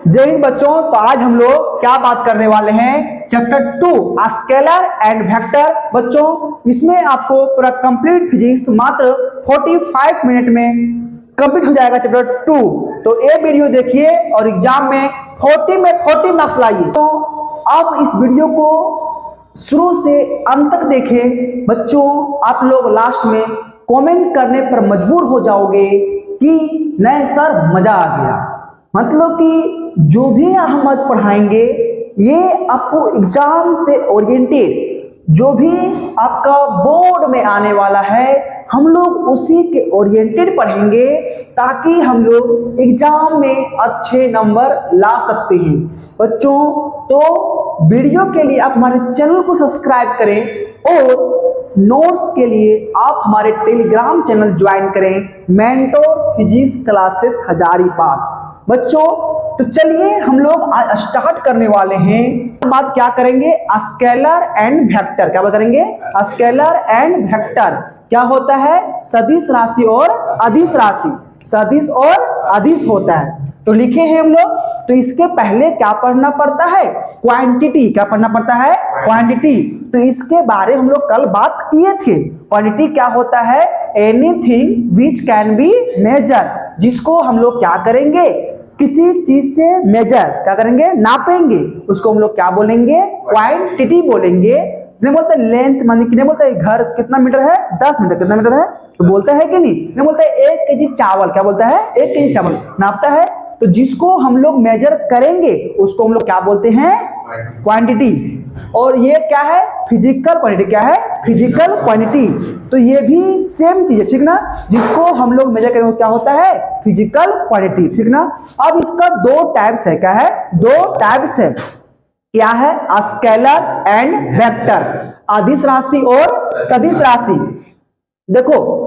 जय हिंद बच्चों। तो आज हम लोग क्या बात करने वाले हैं, चैप्टर 2 स्केलर एंड वेक्टर। बच्चों इसमें आपको पूरा कंप्लीट फिजिक्स मात्र 45 मिनट में कंप्लीट हो जाएगा चैप्टर 2। तो ये वीडियो देखिए और एग्जाम में 40 मार्क्स लाइए। तो आप इस वीडियो को शुरू से अंत तक देखें। बच्चों आप लोग लास्ट में कमेंट करने पर मजबूर हो जाओगे कि नहीं सर मजा आ गया। मतलब कि जो भी हम आज पढ़ाएंगे ये आपको एग्जाम से ओरिएंटेड, जो भी आपका बोर्ड में आने वाला है हम लोग उसी के ओरिएंटेड पढ़ेंगे ताकि हम लोग एग्जाम में अच्छे नंबर ला सकते हैं। बच्चों तो वीडियो के लिए आप हमारे चैनल को सब्सक्राइब करें और नोट्स के लिए आप हमारे टेलीग्राम चैनल ज्वाइन करें, मेंटोर फिजिक्स क्लासेस हजारीबाग। बच्चों तो चलिए हम लोग आज स्टार्ट करने वाले हैं। बात क्या करेंगे, स्केलर एंड वेक्टर। क्या बात करेंगे, स्केलर एंड वेक्टर। क्या होता है, सदिश राशि और अदिश राशि। सदिश और अदिश होता है तो लिखे हैं हम लोग। तो इसके पहले क्या पढ़ना पड़ता है, क्वांटिटी। क्या पढ़ना पड़ता है, क्वांटिटी। तो इसके बारे में हम लोग कल बात किए थे। क्वांटिटी क्या होता है, anything which can be measure, जिसको हम लोग क्या करेंगे, किसी चीज से मेजर क्या करेंगे, नापेंगे, उसको हम लोग क्या बोलेंगे, क्वांटिटी बोलेंगे। इसने बोलते हैं लेंथ, मान कितने बोलते हैं, घर कितना मीटर है, 10 मीटर। कितना मीटर है तो बोलता है कि नहीं बोलता है 1 केजी चावल। क्या बोलता है, 1 केजी चावल नापता है। तो जिसको हम लोग मेजर करेंगे उसको हम लोग क्या बोलते हैं, क्वांटिटी। और ये क्या है, फिजिकल क्वांटिटी। क्या है, फिजिकल क्वांटिटी। तो ये भी सेम चीज है, ठीक ना। जिसको हम लोग मेजर करेंगे क्या होता है, फिजिकल क्वांटिटी, ठीक ना। अब इसका 2 टाइप्स है। क्या है, 2 टाइप्स है। क्या है, स्केलर एंड वेक्टर, अदिश राशि और सदिश राशि। देखो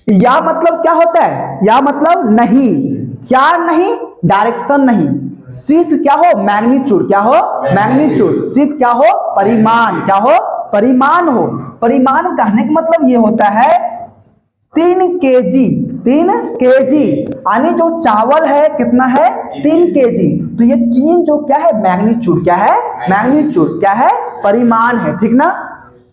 या मतलब क्या होता है, या मतलब नहीं, क्या नहीं, डायरेक्शन नहीं। सिर्फ क्या हो, मैग्नीट्यूड। क्या हो, मैग्नीट्यूड। सिर्फ क्या हो, परिमाण। क्या हो, परिमाण हो। परिमाण कहने का मतलब ये होता है 3 केजी। 3 केजी यानी जो चावल है कितना है, 3 केजी। तो ये 3 जो क्या है, मैग्नीट्यूड। क्या है, मैग्नीट्यूड। क्या है, परिमाण है, ठीक ना।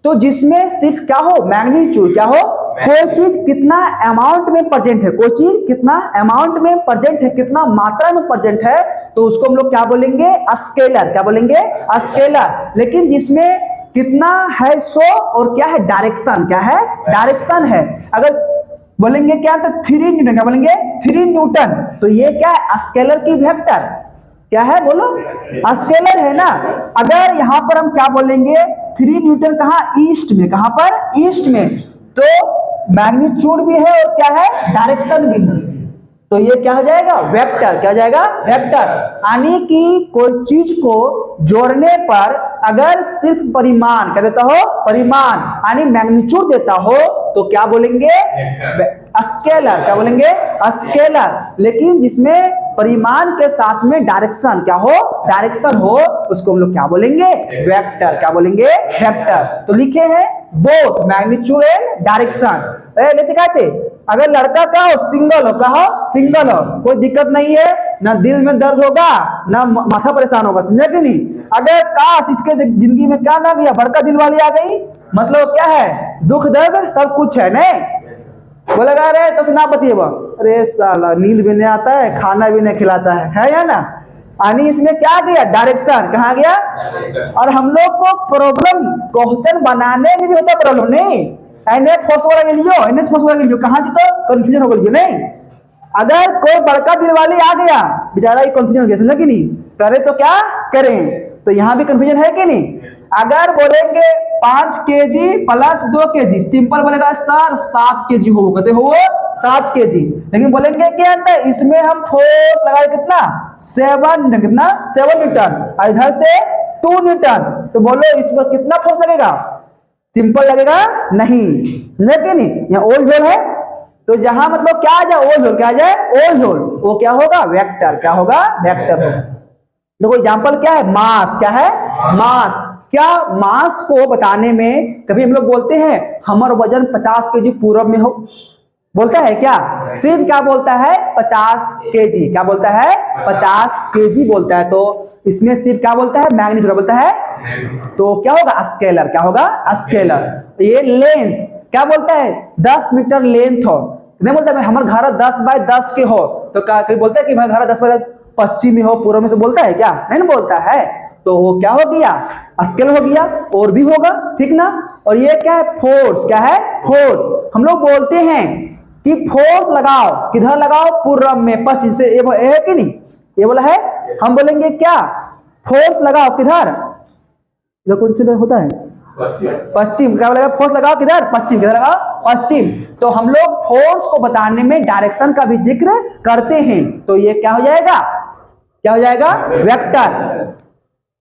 तो जिसमें सिर्फ क्या हो, मैग्नीट्यूड। क्या हो, कोई चीज कितना अमाउंट में प्रेजेंट है, कोई चीज कितना अमाउंट में प्रेजेंट है, कितना मात्रा में प्रेजेंट है, तो उसको हम लोग क्या बोलेंगे, स्केलर। क्या बोलेंगे, स्केलर। लेकिन जिसमें कितना है सो और क्या है, डायरेक्शन। क्या है, डायरेक्शन है। अगर बोलेंगे क्या तो 3 न्यूटन। क्या बोलेंगे, 3 न्यूटन। तो ये क्या है, स्केलर की वेक्टर। क्या है बोलो, स्केलर है ना। अगर यहां पर हम क्या बोलेंगे, 3 न्यूटन कहां, ईस्ट में। कहां पर, ईस्ट में। तो मैग्नीट्यूड भी है और क्या है, डायरेक्शन भी है। तो ये क्या हो जाएगा, वेक्टर। क्या हो जाएगा, वेक्टर। यानी कि कोई चीज को जोड़ने पर अगर सिर्फ परिमाण क्या देता हो, परिमाण यानी मैग्नीट्यूड देता हो तो क्या बोलेंगे, स्केलर। क्या बोलेंगे, स्केलर। लेकिन जिसमें परिमाण के साथ में डायरेक्शन क्या हो, डायरेक्शन हो, उसको हम लोग क्या बोलेंगे, वेक्टर। क्या बोलेंगे, वेक्टर। तो लिखे हैं बोथ मैग्नीट्यूड एंड डायरेक्शन। सिखाते अगर लड़का क्या हो, सिंगल हो, क्या हो, सिंगल हो, कोई दिक्कत नहीं है, ना दिल में दर्द होगा ना माथा परेशान होगा, समझा कि नहीं। अगर काश इसके जिंदगी में क्या ना गया, बड़का दिल वाली आ गई, मतलब क्या है, दुख दर्द सब कुछ है। नहीं बोलेगा रे तो सुना पति, अरे साला नींद भी नहीं आता है, खाना भी नहीं खिलाता है या ना। यानी इसमें क्या गया, डायरेक्शन। कहाँ गया। और हम लोग को प्रॉब्लम क्वेश्चन बनाने में भी होता है प्रॉब्लम। नहीं फोर्स वाला लियो, फोर्स वाला लियो, कहाँ जी तो कंफ्यूजन हो गई। नहीं अगर कोई बड़का दिल वाली आ गया, बेचारा ये कंफ्यूजन हो गया, समझा कि नहीं, करे तो क्या करें। तो यहाँ भी कंफ्यूजन है कि नहीं। अगर बोलेंगे 5 केजी प्लस 2 केजी, सिंपल बोलेगा सर 7 केजी हो, कहते हो 7 केजी। लेकिन बोलेंगे क्या इसमें हम फोर्स लगाए कितना, 7 कितना, 7 न्यूटन, इधर से 2 न्यूटन। तो बोलो इस पर कितना फोर्स लगेगा, सिंपल लगेगा नहीं, लेकिन यहाँ ओल झोल है। तो जहां मतलब क्या आ जाए, ओल झोल। क्या आ जाए, ओल झोल, वो क्या होगा, वेक्टर। क्या होगा, वेक्टर होगा। देखो एग्जांपल क्या है, मास। क्या है, मास। क्या मास को बताने में कभी हम लोग बोलते हैं हमारा वजन 50 केजी पूरब में हो, बोलता है क्या? सिर्फ क्या बोलता है? 50 केजी। क्या बोलता है? 50 केजी बोलता है। तो इसमें सिर्फ क्या बोलता है? मैग्नीट्यूड बोलता है। तो क्या होगा? स्केलर। क्या होगा? स्केलर। ये लेंथ क्या बोलता है? 10 मीटर लेंथ हो। नहीं बोलता है हमारे घर 10 बाय 10 के हो, तो कोई बोलता है कि मेरा घर 10 बाय 10 पश्चिम में हो, पूर्व में से बोलता है क्या? नहीं बोलता है। तो वो क्या हो गया? स्केल हो गया। और भी होगा, ठीक ना। और ये क्या है? फोर्स। क्या है? फोर्स। हम लोग बोलते हैं कि फोर्स लगाओ, किधर लगाओ? पूर्व में, पश्चिम से। ये है कि नहीं? ये बोला है। हम बोलेंगे क्या? फोर्स लगाओ किधर? कौन सा होता है? पश्चिम। क्या बोलेगा? फोर्स लगाओ किधर? पश्चिम। किधर लगाओ? पश्चिम। तो हम लोग फोर्स को बताने में डायरेक्शन का भी जिक्र करते हैं। तो ये क्या हो जाएगा? क्या हो जाएगा? वेक्टर।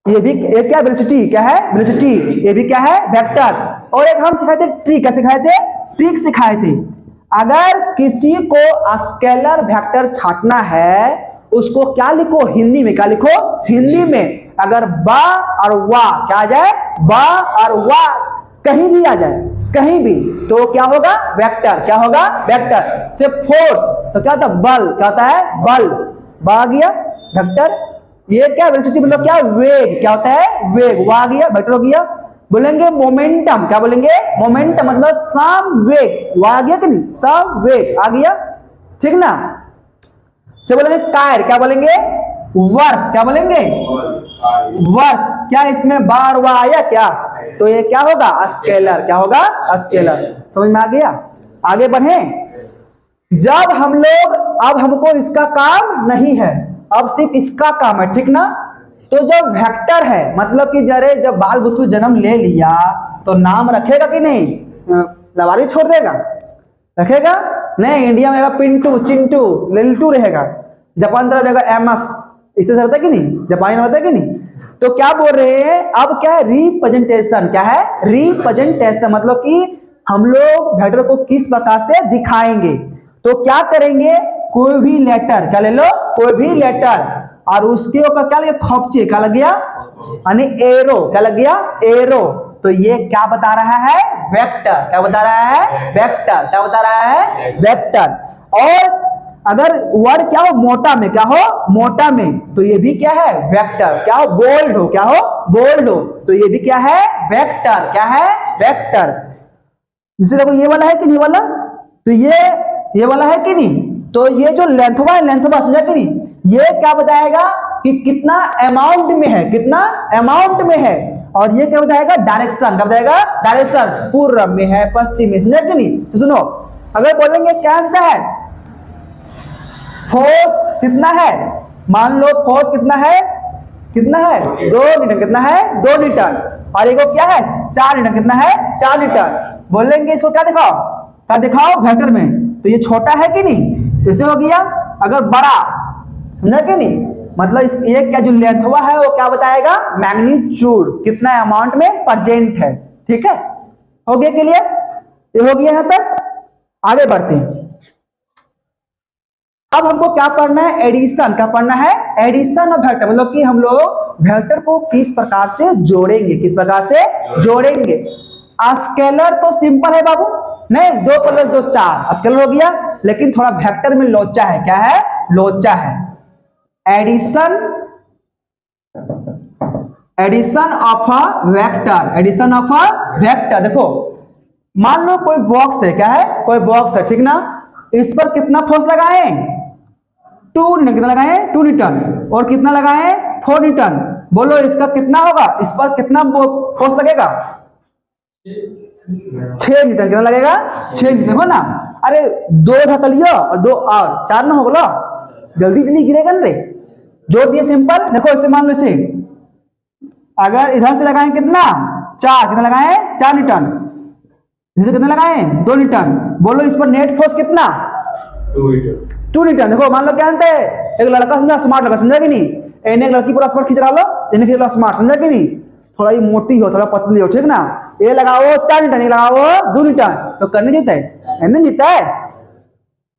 ये भी एक क्या? वेलोसिटी। क्या है? वेलोसिटी। ये भी क्या है? वेक्टर। और एक हम सिखाए थे ट्रिक। क्या सिखाए थे? ट्रिक सिखाए थे। अगर किसी को स्केलर वेक्टर छांटना है, उसको क्या लिखो? हिंदी में। क्या लिखो? हिंदी में। अगर बा और वा क्या आ जाए? बा और वा कहीं भी आ जाए, कहीं भी, तो क्या होगा? वेक्टर। क्या होगा? वेक्टर। से फोर्स तो क्या होता है? बल। क्या होता है? बल। बा आ गया वेक्टर। ये क्या? वेलोसिटी मतलब क्या? वेग। क्या होता है? वेग। वह आ गया, वेक्टर हो गया। बोलेंगे मोमेंटम। क्या बोलेंगे? मोमेंटम मतलब सम वेग। वह आ गया कि नहीं? सम वेग आ गया, ठीक ना। से बोलेंगे कायर। क्या बोलेंगे? वर्क। क्या बोलेंगे? वर्क। क्या इसमें बार हुआ आया क्या? तो ये क्या होगा? स्केलर। क्या होगा? स्केलर। समझ में आ गया? आगे बढ़े। जब हम लोग, अब हमको इसका काम नहीं है, अब सिर्फ इसका काम है, ठीक ना। तो जब वेक्टर है, मतलब कि जरे जब बाल बुद्धू जन्म ले लिया तो नाम रखेगा कि नहीं? लवारी छोड़ देगा? रखेगा नहीं। इंडिया में रहेगा पिंटू, चिंटू, लिल्टू रहेगा। जापान तरफ रहेगा एमएस। इससे रहता है कि नहीं? जापानी में होता है कि नहीं? तो क्या बोल रहे हैं? अब क्या है? रिप्रेजेंटेशन। क्या है? रिप्रेजेंटेशन मतलब कि हम लोग वेक्टर को किस प्रकार से दिखाएंगे। तो क्या करेंगे? कोई भी लेटर। क्या ले लो? कोई भी लेटर, और उसके ऊपर क्या लगे? खौपचे। क्या लग गया? यानी एरो। क्या लग गया? एरो। तो ये क्या बता रहा है? वेक्टर। क्या बता रहा है? वेक्टर। क्या बता रहा है? वेक्टर। और अगर वर्ड क्या हो? मोटा में। क्या हो? मोटा में। तो ये भी क्या है? वेक्टर। क्या हो? बोल्ड हो। क्या हो? बोल्ड हो। तो ये भी क्या है? वेक्टर। क्या है? वेक्टर। जिसे देखो ये वाला है कि नहीं वाला, तो ये वाला है कि नहीं। तो ये जो लेंथवा है, लेंथवा समझा कि नहीं, ये क्या बताएगा कि कितना अमाउंट में है, कितना अमाउंट में है। और ये क्या बताएगा? डायरेक्शन। क्या बताएगा? डायरेक्शन। पूर्व में है, पश्चिम में, समझा कि नहीं। तो सुनो, अगर बोलेंगे क्या होता है? फोर्स कितना है? मान लो फोर्स कितना है? कितना है? 2 न्यूटन। कितना है? 2 न्यूटन। और एक क्या है? 4 न्यूटन। कितना है? 4 न्यूटन। बोलेंगे इसको क्या दिखाओ? क्या दिखाओ? वेक्टर में। तो ये छोटा है कि नहीं? तो इसे हो गया। अगर बड़ा, समझा कि नहीं, मतलब इस ये क्या जो लेंथ हुआ है वो क्या बताएगा? मैग्नीट्यूड। कितना अमाउंट में प्रेजेंट है, ठीक है। हो गया क्लियर? ये हो गया यहां तक। आगे बढ़ते हैं। अब हमको क्या पढ़ना है? एडिशन। क्या पढ़ना है? एडिशन ऑफ वेक्टर, मतलब कि हम लोग वेक्टर को किस प्रकार से जोड़ेंगे, किस प्रकार से जोड़ेंगे। स्केलर तो सिंपल है बाबू, नहीं, 2 + 2 4 स्केलर हो गया। लेकिन थोड़ा वेक्टर में लोचा है। क्या है? लोचा है। Addition, addition of a vector. Addition of a vector. देखो मान लो कोई बॉक्स है। क्या है? कोई बॉक्स है, ठीक ना। इस पर कितना फोर्स लगाएं? 2 न्यूटन। कितना लगाएं? 2 न्यूटन। और कितना लगाएं? 4 न्यूटन। बोलो इसका कितना होगा? इस पर कितना फोर्स लगेगा? 6 न्यूटन। कितना लगेगा? 6 न्यूटन। देखो ना, अरे 2 धक्का लियो और 2 और 4 ना होगा, जल्दी जल्दी गिरेगा ना रे। जोड़ दिए सिंपल। देखो इसे मान लो, इसे अगर इधर से लगाएं कितना? 4। कितना लगाएं? 4 न्यूटन। इधर कितना लगाएं? 2 न्यूटन। बोलो इस पर नेट फोर्स कितना? 2 न्यूटन। देखो मान लो क्या जानते हैं? एक लड़का समझा, स्मार्ट लड़का, समझा कि नहीं। एक लड़की पूरा स्मार्ट खींच रहा लो, इन्हें खींच रहा स्मार्ट, समझा कि नहीं। थोड़ा ही मोटी हो, थोड़ा पतली हो, ठीक ना। ये लगाओ 4 न्यूटन, ये लगाओ 2 न्यूटन, तो करने जीता है, नहीं जीता है।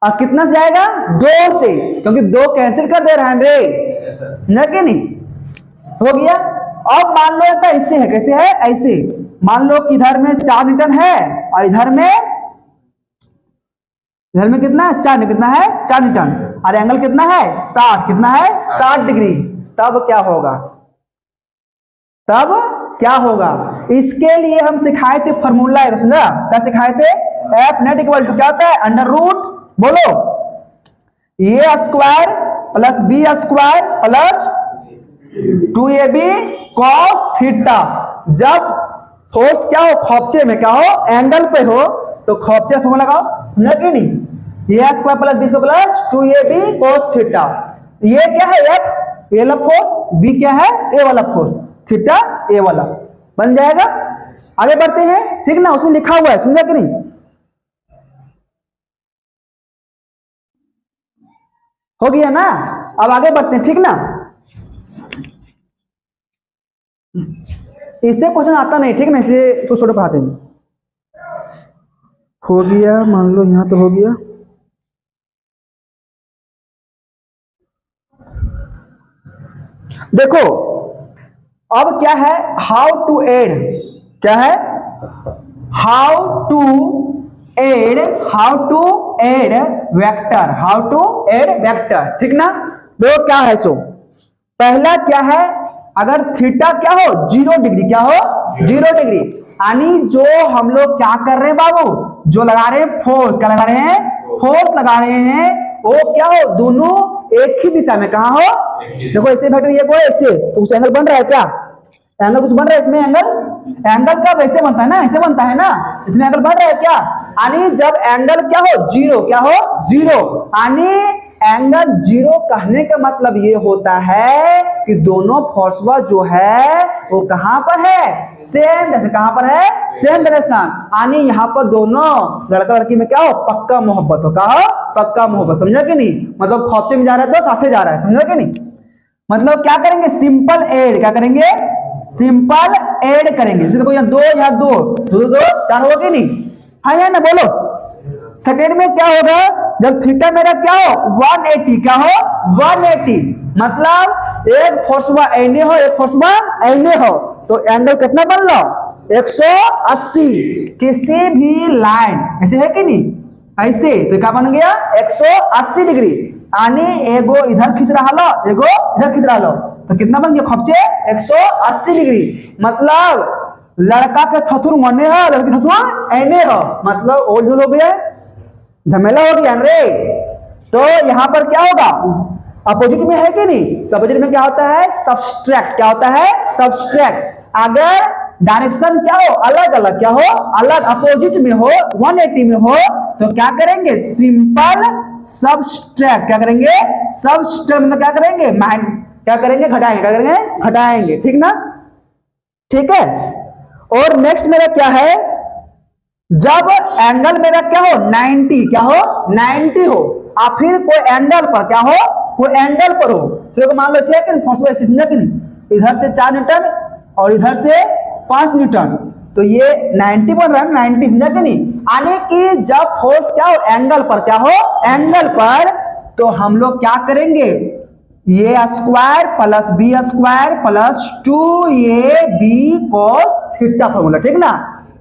और कितना से आएगा? 2 से, क्योंकि 2 कैंसिल कर दे रहा है रे, समझा कि नहीं। हो गया। अब मान लो तो ऐसे है। कैसे है? ऐसे मान लो कि इधर में 4 न्यूटन है और इधर में इधर में कितना है 4, कितना है 4 न्यूटन, और एंगल कितना है 60, कितना है 60 डिग्री। तब क्या होगा, तब क्या होगा, इसके लिए हम सिखाए थे फॉर्मूला, समझा क्या सिखाए थे, एफ नेट इक्वल टू क्या होता है, अंडर रूट, बोलो, a square plus b square plus 2ab cos theta. जब फोर्स क्या हो, खोपचे में क्या हो, एंगल पे हो, तो खोपचे फॉर्मूला लगाओ, समझा कि नहीं, a square plus b square plus 2ab cos theta. ये क्या है एफ, ए वाला फोर्स, बी क्या है, ए वाला फोर्स, थीटा ए वाला, बन जाएगा। आगे बढ़ते हैं, ठीक ना, उसमें लिखा हुआ है, समझा कि नहीं, हो गया ना। अब आगे बढ़ते हैं, ठीक ना, इससे क्वेश्चन आता नहीं, ठीक ना, इसलिए इसको छोटे पढ़ाते हैं। हो गया, मान लो यहां तो हो गया। देखो अब क्या है, हाउ टू एड, क्या है, how to add, how to add vector, how to add vector, ठीक ना। देखो क्या है, सो पहला क्या है, अगर थीटा क्या हो 0 डिग्री, क्या हो 0 डिग्री, यानी जो हम लोग क्या कर रहे हैं बाबू, जो लगा रहे हैं फोर्स, क्या लगा रहे हैं, फोर्स लगा रहे हैं, वो क्या हो, दोनों एक ही दिशा में, कहा हो, देखो ऐसे वेक्टर ये को ऐसे, तो कुछ एंगल बन रहा है क्या, एंगल कुछ बन रहा है इसमें, एंगल, एंगल का वैसे बनता है ना, ऐसे बनता है ना, इसमें एंगल बन रहा है क्या, यानी जब एंगल क्या हो 0, क्या हो 0, यानी एंगल 0 कहने का मतलब ये होता है कि दोनों फोर्सवा जो है वो कहां पर है, सेम डायरेक्शन, कहां पर है, सेम डायरेक्शन, यानी यहाँ पर दोनों लड़का लड़की में क्या हो, पक्का मोहब्बत हो, कहा पक्का मोहब्बत, समझा कि नहीं, मतलब खोपचे में जा रहा है तो साथे जा रहा है, समझा कि नहीं, मतलब क्या करेंगे, सिंपल एड, क्या करेंगे, सिंपल एड करेंगे, जैसे देखो यहाँ 2, यहाँ 2, 2 2 4 होगा कि नहीं, हाँ या ना, बोलो। सेकेंड में क्या होगा, जब थीटा मेरा क्या हो 180, क्या हो 180, मतलब एक फोर्सवा एने हो, एक फोर्सवा एने हो, तो एंगल कितना बन लो 180, किसी भी लाइन ऐसे है कि नहीं, ऐसे, तो क्या बन गया 180 डिग्री, यानी एगो इधर खींच रहा लो, एगो इधर खींच रहा लो, तो कितना बन गया खपचे 180 डिग्री, मतलब लड़का के थथुर मने है, लड़की थथुर एने हो, मतलब ओझल हो गया, झमेला हो गया रे। तो यहाँ पर क्या होगा, अपोजिट में है कि नहीं, तो अपोजिट में क्या होता है, सबट्रैक्ट, क्या होता है, सबट्रैक्ट। अगर डायरेक्शन क्या हो, अलग अलग, क्या हो अलग, अपोजिट में हो, 180 में हो, तो क्या करेंगे, सिंपल सबट्रैक्ट, क्या करेंगे, सबट्रैक्ट, मतलब क्या करेंगे, क्या करेंगे, घटाएंगे, क्या करेंगे, घटाएंगे, ठीक ना, ठीक है। और नेक्स्ट मेरा क्या है, जब एंगल मेरा क्या हो 90, क्या हो 90 हो, और फिर कोई एंगल पर क्या हो, कोई एंगल पर हो, तो मान लो ऐसे कि समझा कि नहीं, इधर से 4 न्यूटन और इधर से 5 न्यूटन, तो ये 90 बन रहा है, 90, समझा कि नहीं, यानी कि जब फोर्स क्या हो एंगल पर, क्या हो एंगल पर, तो हम लोग क्या करेंगे, a square plus b square plus 2ab cos theta formula, ठीक ना।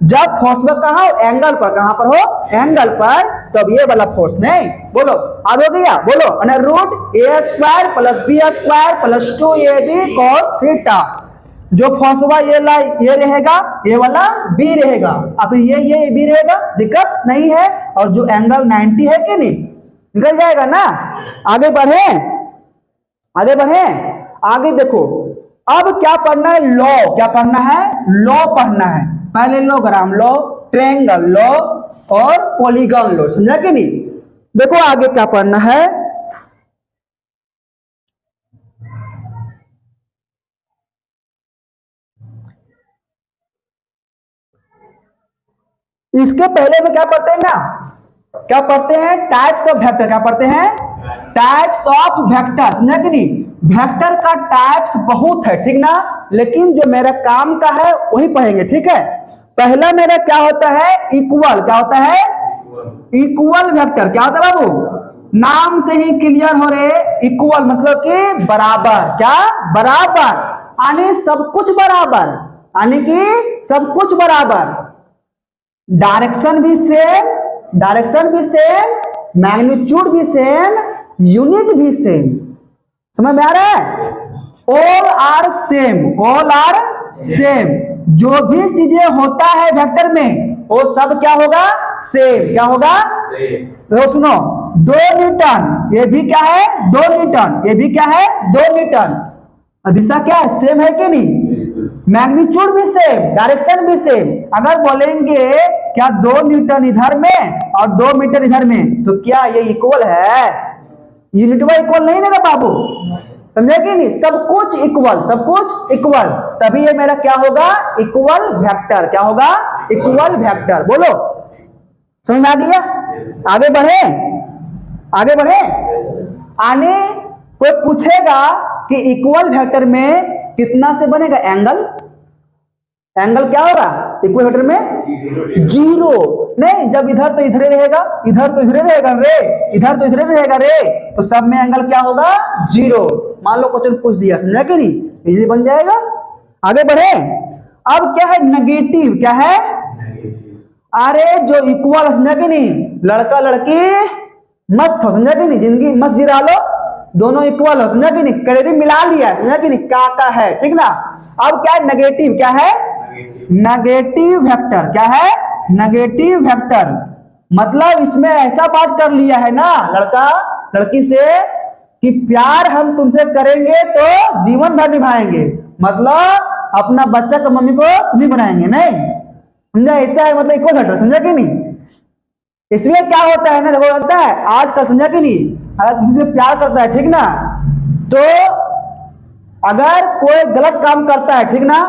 जब फोर्स कहा हो एंगल पर, कहां पर हो एंगल पर, तब ये वाला फोर्स नहीं, बोलो आगे हो गया, बोलो under root a square plus b square plus 2ab cos theta, जो फोर्सवा ये रहेगा, ये वाला बी रहेगा, अब ये बी रहेगा, दिक्कत नहीं है, और जो एंगल 90 है कि नहीं, निकल जाएगा ना। आगे बढ़े, आगे बढ़े, आगे देखो, अब क्या पढ़ना है, लॉ, क्या पढ़ना है, लॉ पढ़ना है, पैरेललोग्राम लॉ, ट्रायंगल लॉ और पॉलीगॉन लॉ, समझा कि नहीं। देखो आगे क्या पढ़ना है, इसके पहले में क्या पढ़ते हैं ना, क्या पढ़ते हैं, टाइप्स ऑफ वेक्टर, क्या पढ़ते हैं, टाइप्स ऑफ वेक्टर, समझा कि नहीं। वेक्टर का टाइप्स बहुत है, ठीक ना, लेकिन जो मेरा काम का है वही पढ़ेंगे, ठीक है। पहला मेरा क्या होता है, इक्वल, क्या होता है, इक्वल वेक्टर, क्या होता है बाबू, नाम से ही क्लियर हो रहे, इक्वल मतलब कि बराबर, क्या बराबर, यानी सब कुछ बराबर, यानी कि सब कुछ बराबर, डायरेक्शन भी सेम, डायरेक्शन भी सेम, मैग्नीट्यूड भी सेम, यूनिट भी सेम। समझ में आ रहा है? All are same, all are same. जो भी चीजें होता है वेक्टर में वो सब क्या होगा? सेम। क्या होगा? तो सुनो, 2 न्यूटन, ये भी क्या है? 2 न्यूटन, ये भी क्या है? 2 न्यूटन। दिशा क्या है? सेम है कि नहीं? मैग्नीट्यूड भी सेम, डायरेक्शन भी सेम। अगर बोलेंगे क्या 2 न्यूटन इधर में और 2 मीटर इधर में, तो क्या ये इक्वल है? यूनिट वाइज इक्वल नहीं ना बाबू, समझे कि नहीं? सब कुछ इक्वल, सब कुछ इक्वल, तभी ये मेरा क्या होगा? Equal vector. क्या होगा? Equal vector. बोलो, समझ में आ गया? आगे बढ़े, आगे बढ़े। आने कोई पूछेगा कि इक्वल वेक्टर में कितना से बनेगा एंगल? एंगल क्या होगा इक्वल वेक्टर में? 0। नहीं, जब इधर तो इधर रहेगा, इधर तो इधर रहेगा रे, इधर तो इधर रहेगा रे, तो सब में एंगल क्या होगा? 0। मान लो क्वेश्चन पूछ दिया, समझा कि नहीं? इजीली बन जाएगा। आगे बढ़े। अब क्या है? नेगेटिव। क्या है? अरे जो इक्वल, समझा कि नहीं? लड़का लड़की मस्त हो, समझा कि नहीं? जिंदगी मस्त जी रहा लो, दोनों इक्वल हो, समझा कि नहीं? कैटेगरी मिला लिया, समझा कि नहीं? का है, ठीक ना? अब क्या है? नेगेटिव। क्या है? Negative vector. क्या है? Negative vector. मतलब इसमें ऐसा बात कर लिया है ना लड़का लड़की से कि प्यार हम तुमसे करेंगे तो जीवन भर निभाएंगे, मतलब अपना बच्चा का मम्मी को तुम ही बनाएंगे, नहीं? समझा? ऐसा है, मतलब इक्वल वेक्टर, समझा कि नहीं? इसमें क्या होता है ना, देखो लगता है आजकल, समझा कि नहीं? अगर किसी से प्यार करता है, ठीक ना, तो अगर कोई गलत काम करता है, ठीक ना,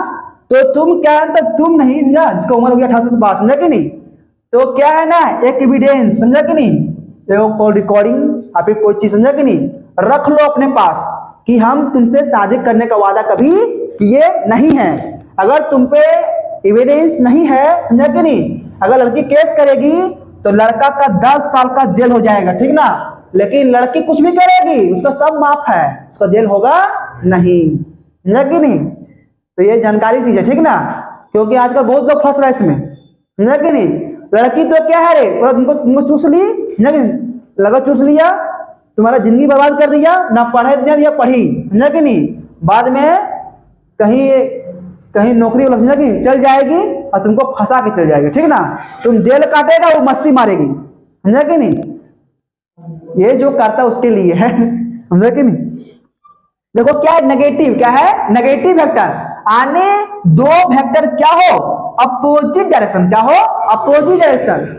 तो तुम क्या है, तो तुम नहीं, समझा, जिसका उम्र हो गया 18 से बाहर, समझा कि नहीं, तो क्या है ना, एक एविडेंस, समझा कि नहीं, देखो रिकॉर्डिंग आप कोई चीज, समझा कि नहीं, रख लो अपने पास कि हम तुमसे शादी करने का वादा कभी किए नहीं है। अगर तुम पे एविडेंस नहीं है, समझा कि नहीं, अगर लड़की केस करेगी तो लड़का का 10 साल का जेल हो जाएगा, ठीक ना, लेकिन लड़की कुछ भी करेगी उसका सब माफ है, उसका जेल होगा नहीं, समझा कि नहीं? तो ये जानकारी दीजिए, ठीक ना, क्योंकि आजकल बहुत लोग फंस रहे हैं इसमें, समझा कि नहीं? लड़की तो क्या है रे, तुमको चूस ली, लगा चूस लिया, तुम्हारा जिंदगी बर्बाद कर दिया, ना पढ़े दिया पढ़ी, समझा कि नहीं? बाद में कहीं कहीं नौकरी वाला, समझा कि चल जाएगी और तुमको फंसा के चल जाएगी, ठीक ना, तुम जेल काटेगा, वो मस्ती मारेगी, समझा कि नहीं? ये जो करता है उसके लिए है, समझा कि नहीं? देखो क्या है? नेगेटिव। क्या है? Negative vector. आने दो वेक्टर क्या हो? Opposite direction. क्या हो? Opposite direction.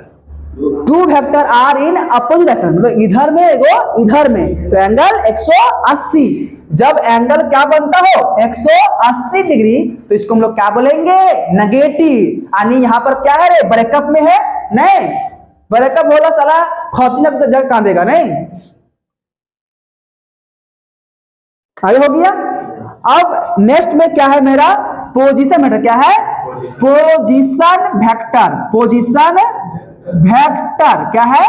2 vector are in opposite direction, मतलब इधर में एगो इधर में, तो एंगल 180। जब एंगल क्या बनता हो? 180 डिग्री, तो इसको हम लोग क्या बोलेंगे? नेगेटिव। यानी यहां पर क्या है रे? ब्रेकअप में है? नहीं, ब्रेकअप होला साला खौफी जगह कांदेगा, नहीं। आगे हो गया। अब नेक्स्ट में क्या है मेरा? Position vector. क्या है? Position vector. पोजीशन वेक्टर क्या है?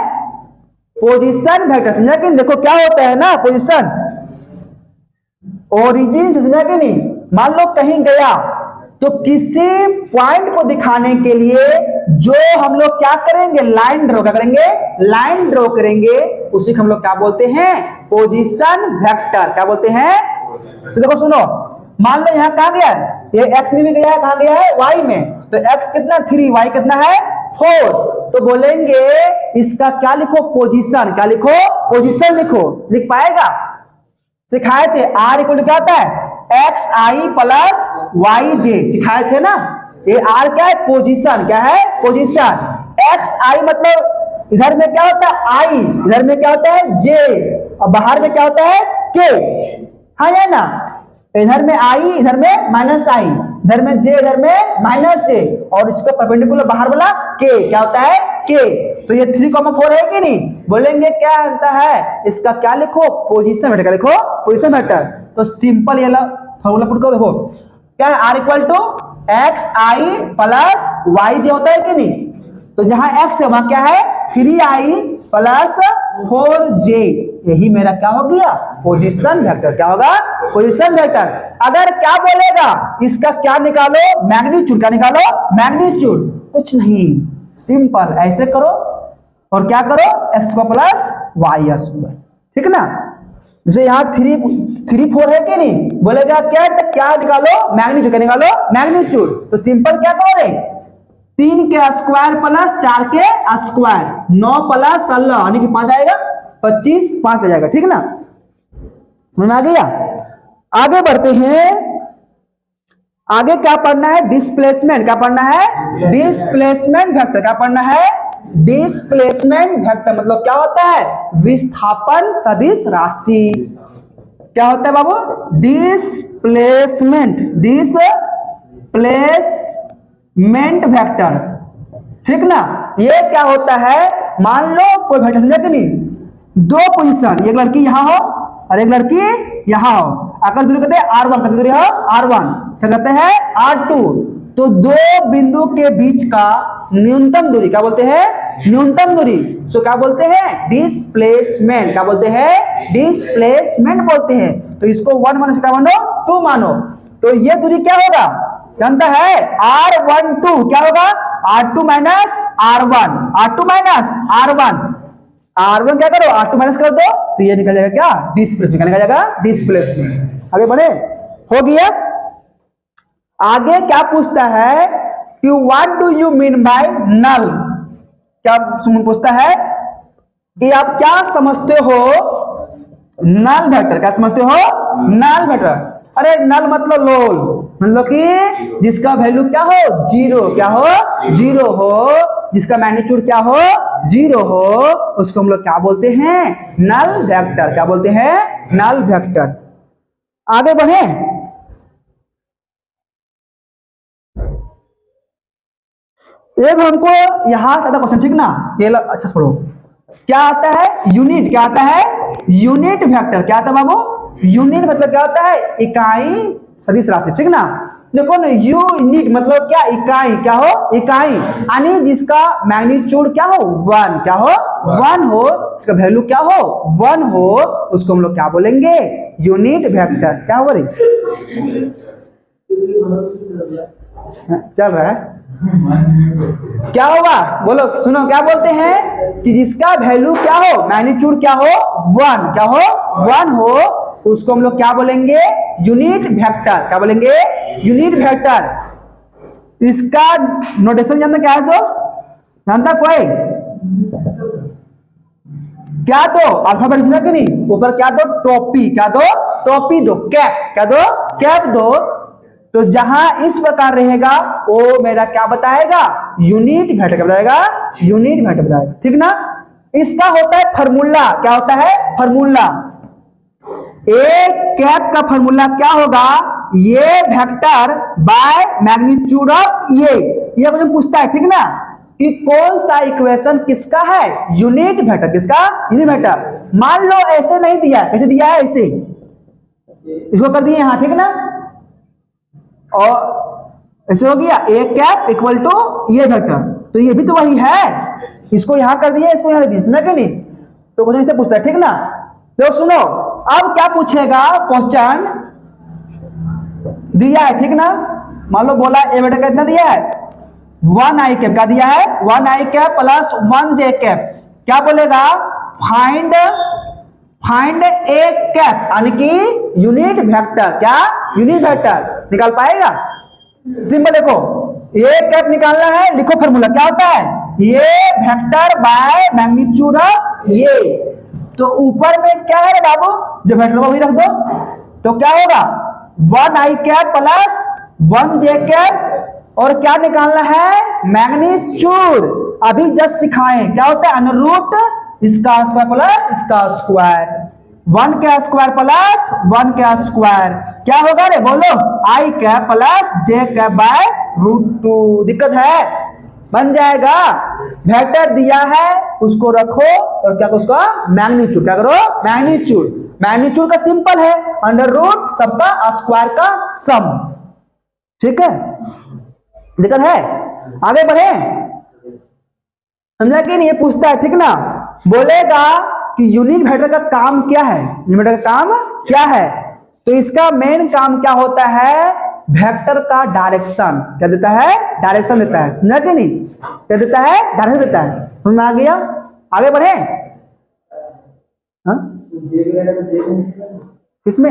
पोजीशन वेक्टर, समझा कि देखो क्या होता है ना, पोजीशन ओरिजिन से, समझा कि नहीं? मान लो कहीं गया तो किसी पॉइंट को दिखाने के लिए जो हम लोग क्या करेंगे? Line draw. क्या करेंगे? लाइन ड्रॉ करेंगे, उसी को हम लोग क्या बोलते हैं? Position vector. क्या बोलते हैं? तो देखो सुनो, मान लो यहाँ कहा गया है, ये एक्स में भी गया है, कहा गया है वाई में, तो एक्स कितना 3, वाई कितना है 4, तो बोलेंगे इसका क्या लिखो? पोजीशन। क्या लिखो? पोजीशन लिखो। लिख पाएगा? सिखाए थे आर इक्वल क्या होता है? एक्स आई प्लस वाई जे, सिखाए थे ना। ये आर क्या है? पोजीशन। क्या है? पोजीशन। एक्स आई मतलब इधर में क्या होता है? आई, इधर में क्या होता है? जे, और बाहर में क्या होता है? के। हाँ या ना? इधर में आई, इधर में माइनस आई, इधर में जे, इधर में माइनस जे, और इसका परपेंडिकुलर बाहर वाला के क्या होता है? के। तो ये 3,4 है कि नहीं? बोलेंगे क्या होता है? इसका क्या लिखो? Position vector. क्या लिखो? Position vector. तो सिंपल ये फॉर्मूला पुट करो, देखो क्या है? R equal to x i plus y j होता है कि नहीं? तो जहां एक्स है वहां क्या है? 3i प्लस 4j, यही मेरा क्या हो गया? Position vector. क्या होगा? Position vector. अगर क्या बोलेगा? इसका क्या निकालो? मैग्नीट्यूड। क्या निकालो? मैग्नीट्यूड। कुछ नहीं, सिंपल ऐसे करो, और क्या करो X square plus Y square, ठीक ना। जैसे यहाँ 3 4 है कि नहीं, बोलेगा क्या, तो क्या निकालो मैग्नीट्यूड, क्या निकालो मैग्नीट्यूड। तो सिंपल क्या करोगे 3 के स्क्वायर प्लस 4 के स्क्वायर 9 प्लस 16 यानी कि 5 आएगा 25, 5 आ जाएगा, ठीक ना। समझ में आ गया। आगे बढ़ते हैं, आगे क्या पढ़ना है डिस्प्लेसमेंट, क्या पढ़ना है डिस्प्लेसमेंट वेक्टर, क्या पढ़ना है डिस्प्लेसमेंट वेक्टर। मतलब क्या होता है विस्थापन सदिश राशि। क्या होता है बाबू डिस्प्लेसमेंट, डिस्प्लेसमेंट वेक्टर, ठीक ना। ये क्या होता है, मान लो कोई वेक्टर, समझा कि नहीं, 2 पोजीशन, एक लड़की यहां हो और एक लड़की यहां हो, अगर दूरी कहते हैं r1, कितनी दूरी है r1 से कहते हैं r2, तो 2 बिंदु के बीच का न्यूनतम दूरी क्या बोलते हैं न्यूनतम दूरी, सो क्या बोलते हैं डिस्प्लेसमेंट, क्या बोलते हैं डिस्प्लेसमेंट बोलते हैं। तो इसको 1 मानो, क्या मानो 2 मानो, तो ये दूरी क्या होगा जानता है r12, क्या होगा r2 minus r1, r2 minus r1, r1 क्या करो r2 माइनस कर दो, तो ये निकल जाएगा क्या डिस्प्लेसमेंट, क्या निकल जाएगा डिस्प्लेसमेंट। आगे बढ़े, हो गया। आगे क्या पूछता है कि what do you mean by null, क्या पूछता है कि आप क्या समझते हो नल वेक्टर, क्या समझते हो नल वेक्टर। अरे नल मतलब लोल, मतलब कि जिसका वैल्यू क्या हो जीरो, क्या हो जीरो हो, जिसका मैग्नीट्यूड क्या हो जीरो हो, उसको हम लोग क्या बोलते हैं नल वेक्टर, क्या बोलते हैं नल वेक्टर। आगे बढ़े, एक हमको यहां से आता क्वेश्चन, ठीक ना, ये अच्छा से पढ़ो। क्या आता है यूनिट, क्या आता है यूनिट वेक्टर, क्या आता है बाबू यूनिट मतलब क्या होता है इकाई सदिश राशि, ठीक ना। देखो ना यूनिट मतलब क्या इकाई, क्या हो इकाई, यानी जिसका मैग्नीट्यूड क्या हो 1, क्या हो 1 हो, इसका वैल्यू क्या हो 1 हो, उसको हम लोग क्या बोलेंगे यूनिट वेक्टर। क्या हो रही चल रहा है, क्या होगा बोलो, सुनो क्या बोलते हैं कि जिसका वैल्यू क्या हो मैग्नीट्यूड क्या हो 1, क्या हो 1 हो, उसको हम लोग क्या बोलेंगे यूनिट वेक्टर, क्या बोलेंगे यूनिट वेक्टर। इसका नोटेशन जानता क्या है, सो जानता कोई, क्या दो अल्फाबेट सुना कि नहीं, ऊपर क्या दो टोपी, क्या दो टोपी दो, कैप, क्या दो कैप दो, तो जहां इस प्रकार रहेगा वो मेरा क्या बताएगा यूनिट वेक्टर, क्या बताएगा यूनिट वेक्टर बताएगा, ठीक ना। इसका होता है फार्मूला, क्या होता है फार्मूला, एक कैप का फार्मूला क्या होगा ये वेक्टर बाय मैग्नीट्यूड ऑफ ये क्वेश्चन पूछता है, ठीक ना, कि कौन सा इक्वेशन किसका है यूनिट वेक्टर, किसका यूनिट वेक्टर। मान लो ऐसे नहीं दिया, कैसे दिया है ऐसे, इसको कर दिए यहां, ठीक ना, और ऐसे हो गया ए कैप इक्वल टू ये वेक्टर, तो ये भी तो वही है, इसको यहां कर दिया, इसको यहां दे दिया, सुना कि नहीं, तो क्वेश्चन इससे पूछता है, ठीक ना। तो सुनो अब क्या पूछेगा क्वेश्चन दिया है, ठीक ना, मान लो बोला ए वेक्टर कितना दिया है 1 आई कैप, क्या दिया है 1 आई कैप प्लस 1 जे कैप, क्या बोलेगा फाइंड ए कैप यानी कि यूनिट वेक्टर, क्या यूनिट वेक्टर निकाल पाएगा। सिंपल देखो ए कैप निकालना है, लिखो फार्मूला क्या होता है ये वेक्टर बाय मैग्नीट्यूड ऑफ ये, तो ऊपर में क्या है बाबू जो वेक्टर को भी रख दो, तो क्या होगा 1 आई कैप प्लस 1 जे कैप, और क्या निकालना है मैग्नीट्यूड, अभी जस्ट सिखाएं क्या होता है अंडर रूट इसका स्क्वायर प्लस इसका स्क्वायर, 1 का स्क्वायर प्लस 1 का स्क्वायर, क्या होगा रे बोलो i cap plus j cap by √2, दिक्कत है बन जाएगा। वेक्टर दिया है उसको रखो और क्या उसका मैग्नीट्यूड, क्या करो मैग्नीट्यूड, मैग्नीट्यूड का सिंपल है अंडर रूट सबका स्क्वायर का सम, ठीक है, दिक्कत है। आगे बढ़े, समझा कि नहीं, ये पूछता है, ठीक ना, बोलेगा कि यूनिट वेक्टर का काम क्या है, यूनिट वेक्टर का काम क्या है, तो इसका मेन काम क्या होता है वेक्टर का डायरेक्शन, क्या देता है डायरेक्शन देता है, समझा कि नहीं, क्या देता है डायरेक्शन देता है, समझ में आ गया। आगे बढ़े। हाँ किसमें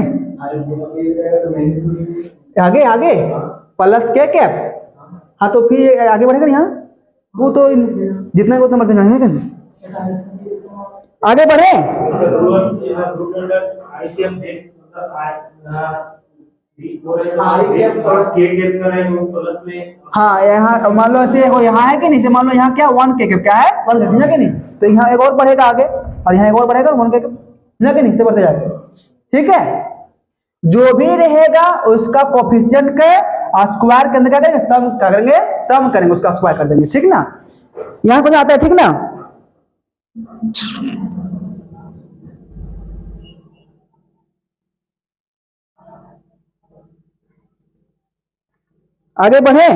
आगे आगे प्लस के कैप। हाँ तो फिर आगे बढ़ेगा यहाँ, वो तो जितना को उतना बढ़ते आगे बढ़े। हाँ यहाँ मान लो ऐसे यहाँ है कि नहीं, मान लो यहाँ क्या 1 के क्या है 1 समझा कि नहीं, तो यहाँ एक और बढ़ेगा आगे और यहाँ एक और बढ़ेगा 1 के समझा कि नहीं, से बढ़ते जाएगा। ठीक है, जो भी रहेगा उसका कोफिशिएंट के स्क्वायर के अंदर क्या करेंगे, सम करेंगे, सम करेंगे उसका स्क्वायर कर देंगे। ठीक ना, यहाँ कुछ आता है। ठीक ना, आगे बढ़े।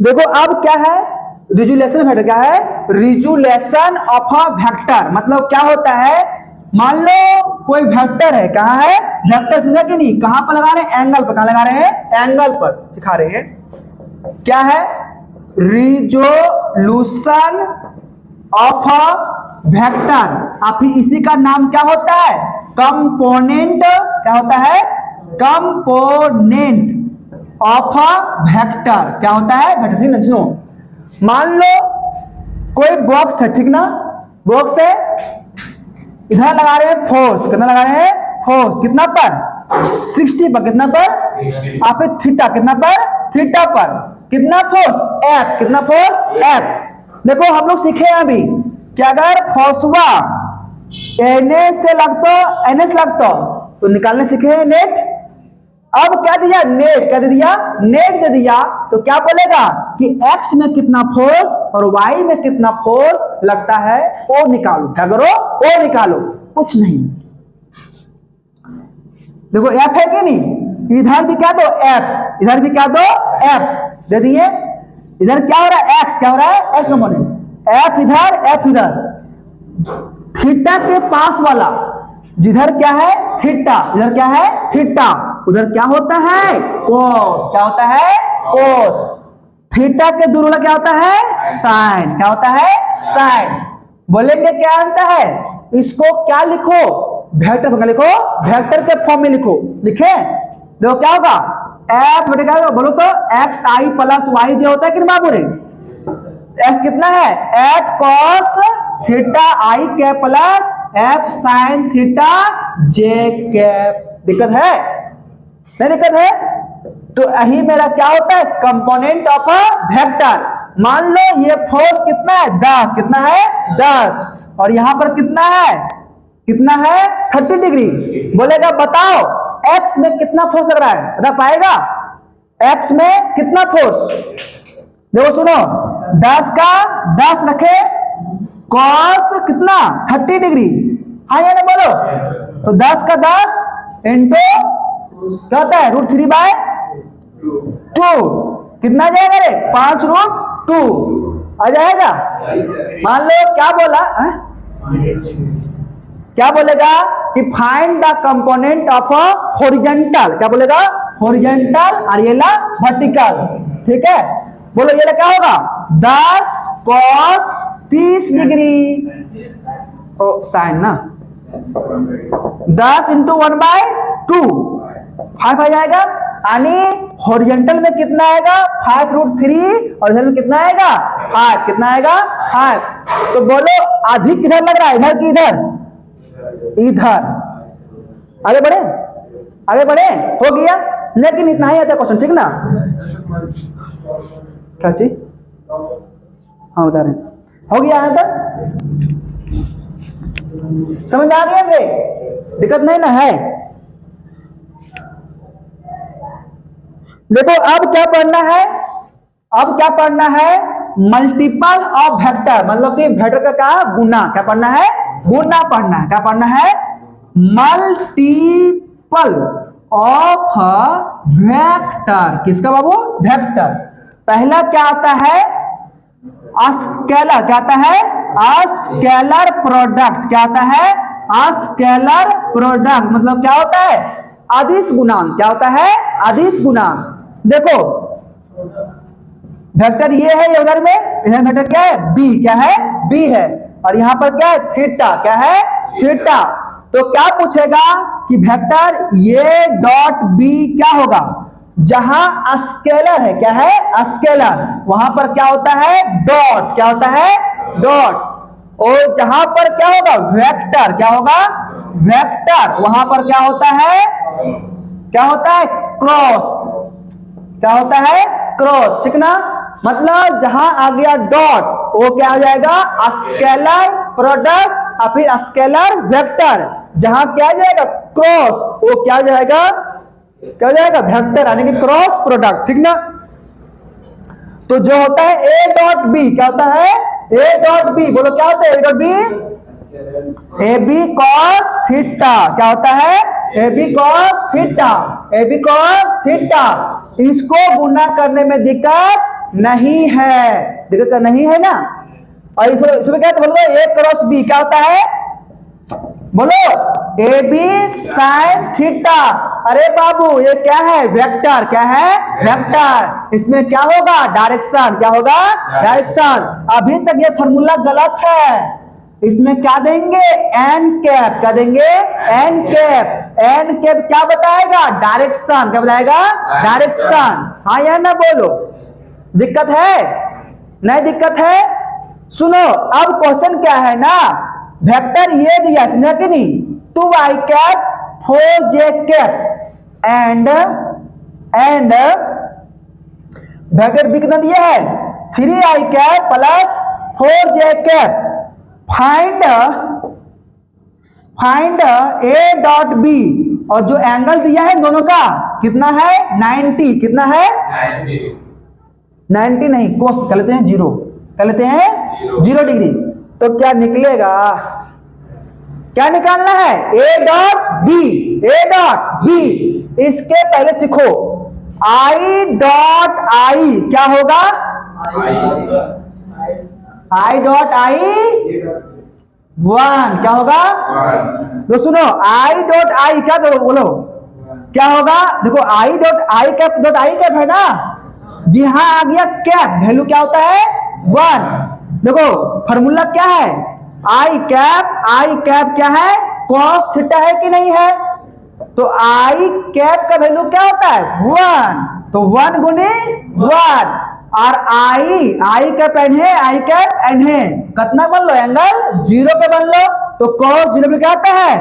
देखो अब क्या है रिजुलेशन वेक्टर, क्या है रिजुलेशन ऑफ अ वेक्टर। मतलब क्या होता है, मान लो कोई वेक्टर है, कहाँ है वेक्टर, समझा कि नहीं, कहां पर लगा रहे हैं, एंगल पर। कहां लगा रहे हैं, एंगल पर सिखा रहे हैं। क्या है रिजोल्यूशन ऑफ अ वेक्टर, आप इसी का नाम क्या होता है, कंपोनेंट। क्या होता है, कंपोनेंट ऑफ अ वेक्टर। क्या होता है, वेक्टर। ठीक ना, सुनो मान लो कोई बॉक्स है, ठीक ना, बॉक्स है, इधर लगा रहे हैं फोर्स, कितना लगा रहे हैं फोर्स, कितना पर 60 पर, कितना पर आप थीटा, कितना पर थीटा पर, कितना फोर्स एफ, कितना फोर्स एफ। देखो हम लोग सीखे अभी कि अगर फोर्सवा एनए से लगता एनए से लगता तो निकालने सीखे हैं नेट। अब क्या दिया, नेट क्या दे दिया, नेट दे दिया, तो क्या बोलेगा कि x में कितना फोर्स और y में कितना फोर्स लगता है वो निकालो। क्या करो, वो निकालो, कुछ नहीं। देखो f है कि नहीं, इधर भी क्या दो f, इधर भी क्या दो f दे दिए। इधर क्या हो रहा है, x क्या हो रहा है, x कंपोनेंट, f इधर f इधर। थीटा के पास वाला जिधर क्या है थीटा, इधर क्या है थीटा, उधर क्या होता है कोस। क्या होता है कोस। थीटा के दूर वाला क्या होता है साइन। क्या होता है साइन। बोलेंगे क्या आता है, इसको क्या लिखो, वेक्टर फॉर्म लिखो, वेक्टर के फॉर्म में लिखो। लिखे देखो क्या होगा, एफ बटेगा बोलो तो x i plus y j होता है कि बाबू रे, एक्स कितना है एफ कॉस थीटा आई के प्लस एफ साइन थीटा जे कैप। दिक्कत है, नहीं दिक्कत है। तो यही मेरा क्या होता है कंपोनेंट ऑफ अ वेक्टर। मान लो ये फोर्स कितना है 10, कितना है 10, और यहां पर कितना है 30 डिग्री। बोलेगा बताओ x में कितना फोर्स लग रहा है, बता पाएगा x में कितना फोर्स। देखो सुनो 10 का 10 रखे कॉस कितना 30 डिग्री, हाँ या ना बोलो। तो 10 का 10 इंटू क्या होता है √3/2, कितना जाएगा रे 5√2 आ जाएगा। मान लो क्या बोला क्या बोलेगा कि find the component of a horizontal. क्या बोलेगा हॉरिजॉन्टल और ये ला वर्टिकल। ठीक है, बोलो ये क्या होगा 10 cos 30 डिग्री साइन ना 10 इंटू 1/2 5 आ जाएगा। यानी हॉरिजॉन्टल में कितना आएगा 5√3 और इधर में कितना आएगा 5, कितना आएगा 5। तो बोलो अधिक किधर लग रहा है, इधर की इधर, इधर। आगे बढ़े, आगे बढ़े, हो गया। लेकिन इतना ही आता है क्वेश्चन, ठीक ना। क्या चीज, हाँ बता रहे हैं, हो गया यहाँ तक, समझ में आ गया रे, दिक्कत नहीं ना है। देखो अब क्या पढ़ना है, अब क्या पढ़ना है मल्टीपल ऑफ वेक्टर, मतलब कि वेक्टर का क्या गुना। क्या पढ़ना है, गुना पढ़ना है। क्या पढ़ना है मल्टीपल ऑफ वेक्टर। किसका बाबू, वेक्टर। पहला क्या आता है स्केलर। क्या आता है स्केलर प्रोडक्ट। क्या आता है स्केलर प्रोडक्ट, मतलब क्या होता है अदिश गुणांक। क्या होता है अदिश गुणांक। देखो वेक्टर ये है, ये उधर में, इधर वेक्टर क्या है, बी, क्या है, बी है, और यहाँ पर क्या है, थीटा, क्या है, थीटा। तो क्या पूछेगा कि वेक्टर ए डॉट बी क्या होगा, जहां स्केलर है, क्या है, स्केलर, वहां पर क्या होता है, डॉट, क्या होता है, डॉट, और जहां पर क्या होगा, वेक्टर, क्या होगा, वेक्टर, वहां पर क्या होता है, क्या होता है, क्रॉस, क्या होता है, क्रॉस, ठीक ना। मतलब जहां आ गया डॉट वो क्या हो जाएगा, स्केलर प्रोडक्ट और फिर स्केलर वेक्टर, जहां क्या जाएगा, क्रॉस, वो क्या जाएगा, क्या जाएगा, वेक्टर, यानी कि क्रॉस प्रोडक्ट, ठीक ना। तो जो होता है ए डॉट बी, क्या होता है, ए डॉट बी, बोलो क्या होता है, A dot B, A B cos theta, क्या होता है, A B cos theta, A B cos theta. इसको गुना करने में दिक्कत नहीं है, दिक्कत नहीं है ना। और इसमें क्या बोलो, ए क्रॉस बी क्या होता है, बोलो ए बी साइन थीटा। अरे बाबू ये क्या है, वेक्टर, क्या है, वेक्टर, इसमें क्या होगा, डायरेक्शन, क्या होगा, डायरेक्शन। अभी तक ये फॉर्मूला गलत है, इसमें क्या देंगे, एन कैप, क्या देंगे, एन कैप, एन कैप क्या बताएगा, डायरेक्शन, क्या बताएगा, डायरेक्शन। हाँ या ना बोलो, दिक्कत है, नहीं दिक्कत है। सुनो अब क्वेश्चन क्या है ना, वेक्टर ये दिया, समझा कि नहीं, 2i cap 4j cap and vector B कितना दिया है, 3i cap plus 4j cap. Find A dot B, और जो एंगल दिया है दोनों का कितना है, 90, कितना है, 90 नहीं, कोस कर लेते हैं 0, कर लेते हैं 0 डिग्री। तो क्या निकलेगा, क्या निकालना है, A dot B, A dot B. इसके पहले सीखो, आई डॉट आई क्या होगा, आई डॉट आई 1 क्या होगा, तो सुनो आई डॉट आई क्या, तो बोलो क्या होगा, देखो आई डॉट आई कैप है ना, जी हाँ आ गया कैप, वैल्यू क्या होता है 1। देखो फॉर्मूला क्या है, आई कैप क्या है, कॉस थीटा है कि नहीं है, तो आई कैप का वैल्यू क्या होता है 1, तो 1 गुने 1, और आई कैप एन है, आई कैप एन है, कितना बन लो, एंगल 0 पे बन लो, तो कॉस 0 पे क्या होता है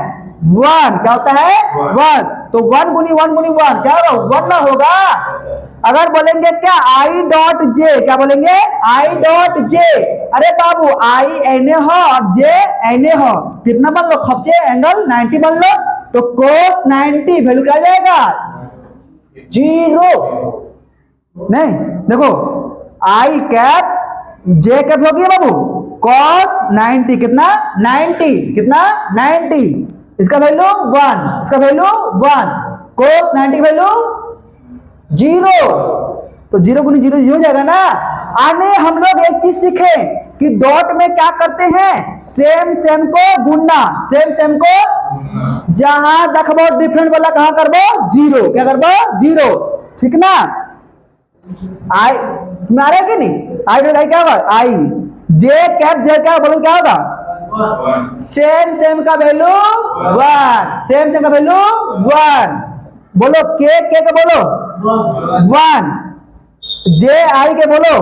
1, क्या होता है 1, तो 1 गुनी 1 क्या होगा, 1 ना होगा। अगर बोलेंगे क्या आई डॉट जे, क्या बोलेंगे आई डॉट जे, अरे बाबू आई एन हो और जे एन हो, कितना बन लो, खपचे एंगल 90 बन लो, तो कोस 90 वैल्यू क्या जाएगा 0। नहीं देखो आई कैप जे कैप होगी बाबू, कॉस 90 कितना 90, कितना 90, इसका वैल्यू 1, इसका वैल्यू 1, कोस 90 वैल्यू 0, तो 0 गुनी 0 0 हो जाएगा ना। आने हम लोग एक चीज सीखे कि डॉट में क्या करते हैं, सेम को गुणना, सेम को, जहां देखबो डिफरेंट वाला कहां करबो 0, क्या करबो 0, ठीक ना। आई इसमें आ रहा है कि नहीं, आई क्या होगा, आई जे कैप जे क्या बोलो क्या होगा, सेम का वैल्यू 1, सेम का वैल्यू 1, बोलो के का बोलो 1, जे आई के बोलो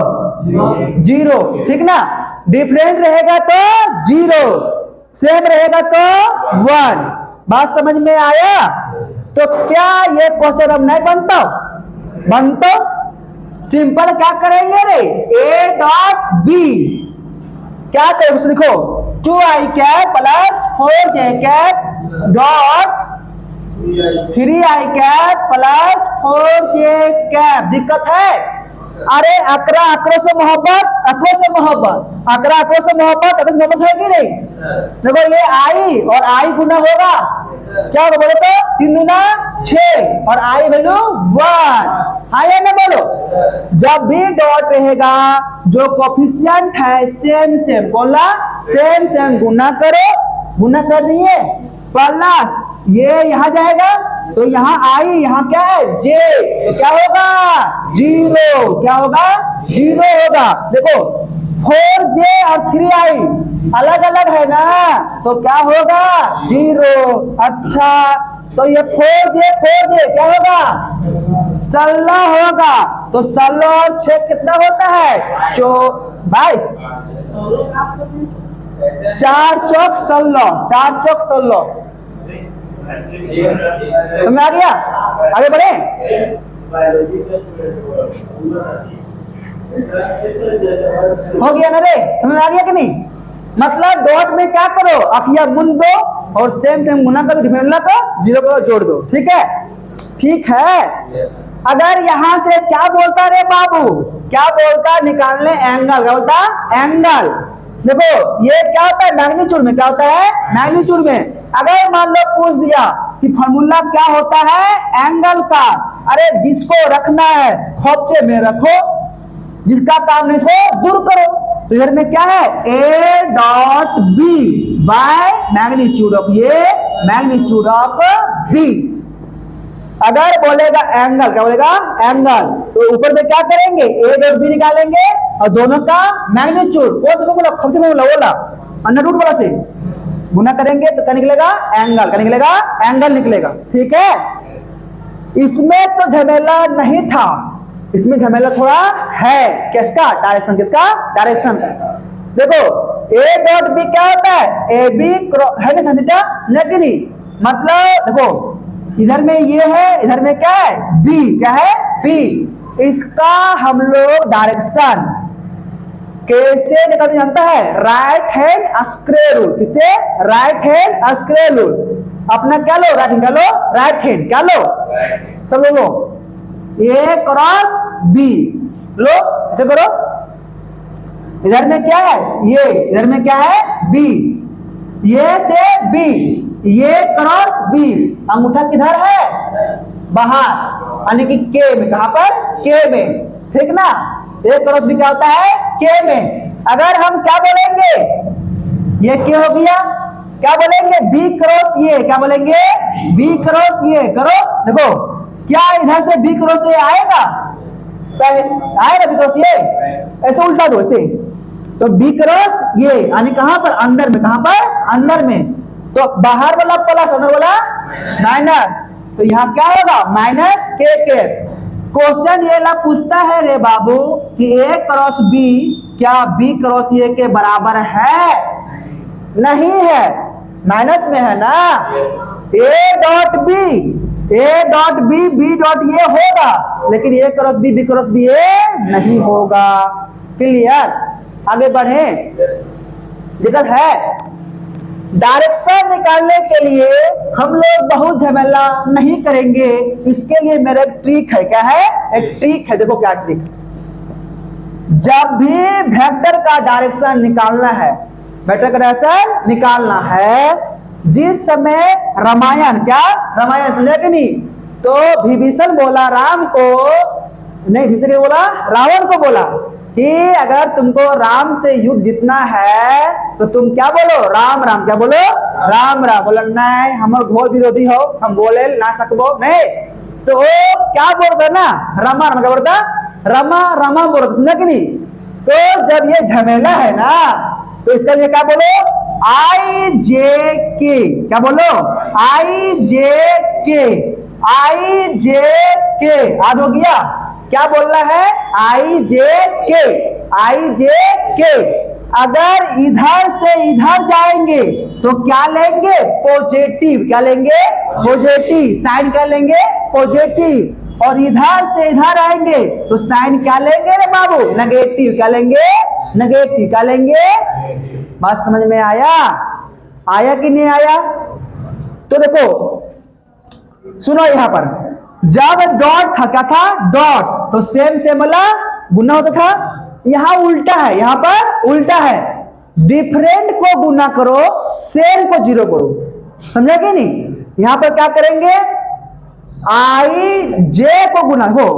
0, ठीक ना। डिफरेंट रहेगा तो 0, सेम रहेगा तो 1, बात समझ में आया। तो क्या ये क्वेश्चन अब नहीं बनता, सिंपल क्या करेंगे रे, ए डॉट बी क्या करेंगे, उसको लिखो 2i cap plus 4j cap dot 3i cap plus 4j cap. दिक्कत है, अरे अकरा से मोहब्बत, अकरा से मोहब्बत है कि नहीं। देखो ये आई और आई गुना होगा, क्या होगा बोलो तो 3 दूना 6 और आई वैल्यू 1, हाँ या ना बोलो। जब भी डॉट रहेगा जो कोफिशिएंट है सेम बोला, सेम गुना करो, गुना कर दिए प्लस ये यहां जाएगा तो यहाँ आई, यहाँ क्या है जे, तो क्या होगा 0, क्या होगा 0 होगा। देखो 4J और 3I अलग अलग है ना, तो क्या होगा 0। अच्छा तो ये 4J क्या होगा 16 होगा। तो 16 और 6 कितना होता है 22, 4 चौक 16, 4 चौक 16। समझ आ गया? आगे बढ़े। हो गया ना रे, समझ आ गया कि नहीं? मतलब डॉट में क्या करो, अखिया मुंद दो और सेम गुना कर दो, डिफरेंट का 0 को जोड़ दो। ठीक है, ठीक है। अगर यहां से क्या बोलता रे बाबू, क्या बोलता निकालने एंगल, क्या बोलता एंगल। देखो ये क्या होता है मैग्नीट्यूड में, क्या होता है मैग्नीट्यूड में। अगर मान लो पूछ दिया कि फॉर्मूला क्या होता है एंगल का, अरे जिसको रखना है खोपचे में रखो, जिसका काम नहीं हो दूर करो। तो इधर में क्या है A dot B by magnitude of A, magnitude of B। अगर बोलेगा एंगल, क्या बोलेगा एंगल, तो ऊपर में क्या करेंगे A डॉट B निकालेंगे और दोनों का मैग्नीट्यूड कौन सा बोला खर्च में बोला अंडर रूट वाला से गुना करेंगे तो क्या निकलेगा एंगल, क्या निकलेगा एंगल निकलेगा। ठीक है, इसमें तो झमेला नहीं था, इसमें झमेला थोड़ा है। किसका डायरेक्शन, किसका डायरेक्शन। देखो A डॉट B क्या होता है ए बी है ना संधिता नहीं, मतलब देखो इधर में ये है, इधर में क्या है B, क्या है B। इसका हम लोग डायरेक्शन कैसे निकालते जानता है, राइट हैंड स्क्वायर रूल। किससे, राइट हैंड स्क्वायर रूल। अपना क्या लो, राइट हैंड क्या लो, राइट हैंड क्या लो, सब लोग लो A क्रॉस B लो, ऐसे करो। इधर में क्या है ये, इधर में क्या है B, ये से B, ये क्रॉस B, अंगूठा किधर है बाहर, यानी कि K में, कहां पर K में। ठीक ना, A क्रॉस B क्या होता है K में। अगर हम क्या बोलेंगे, ये K हो गया, क्या बोलेंगे B क्रॉस ये, क्या बोलेंगे B क्रॉस ये। करो देखो क्या इधर से B क्रॉस ये आएगा, आएगा B क्रॉस ये, ऐसे उल्टा दो ऐसे, तो B क्रॉस ये यानी कहां पर अंदर में, कहां पर अंदर में। तो बाहर वाला प्लस अंदर वाला माइनस, तो यहाँ क्या होगा माइनस के। क्वेश्चन ये ला पूछता है रे बाबू कि A क्रॉस B क्या B क्रॉस ये के बराबर है, नहीं है, माइनस में है ना। A dot B, A dot B B dot ये होगा, लेकिन A cross B B cross B ये नहीं होगा। क्लियर, आगे बढ़े। दिक्कत है, डायरेक्शन निकालने के लिए हम लोग बहुत झमेला नहीं करेंगे। इसके लिए मेरा एक ट्रिक है, क्या है एक ट्रिक है। देखो क्या ट्रिक, जब भी वेक्टर का डायरेक्शन निकालना है, वेक्टर का डायरेक्शन निकालना है, जिस समय रामायण, क्या रामायण समझा कि नहीं, तो विभीषण बोला राम को, नहीं विभीषण बोला रावण को बोला कि अगर तुमको राम से युद्ध जीतना है तो तुम क्या बोलो राम राम, क्या बोलो राम राम। बोला नहीं हम घोर विरोधी हो, हम बोले ना सकबो नहीं, तो क्या बोलता ना रमा रमा, क्या बोलता रमा रमा बोलता, समझा कि नहीं। तो जब ये झमेला है ना, तो इसका लिए क्या बोलो आई जे के, क्या बोलो आई जे के, आई जे के याद हो गया। क्या बोलना है आई जे के, आई जे के। अगर इधर से इधर जाएंगे तो क्या लेंगे पॉजिटिव, क्या लेंगे पॉजिटिव, साइन क्या लेंगे पॉजिटिव। और इधर से इधर आएंगे तो साइन क्या लेंगे रे बाबू नेगेटिव, क्या लेंगे नेगेटिव, क्या लेंगे। बात समझ में आया, आया कि नहीं आया। तो देखो सुनो, यहां पर जब डॉट था क्या था डॉट, तो सेम सेम वाला गुना होता था। यहां उल्टा है, यहां पर उल्टा है, डिफरेंट को गुना करो सेम को जीरो करो, समझा कि नहीं। यहां पर क्या करेंगे आई जे को गुना हो,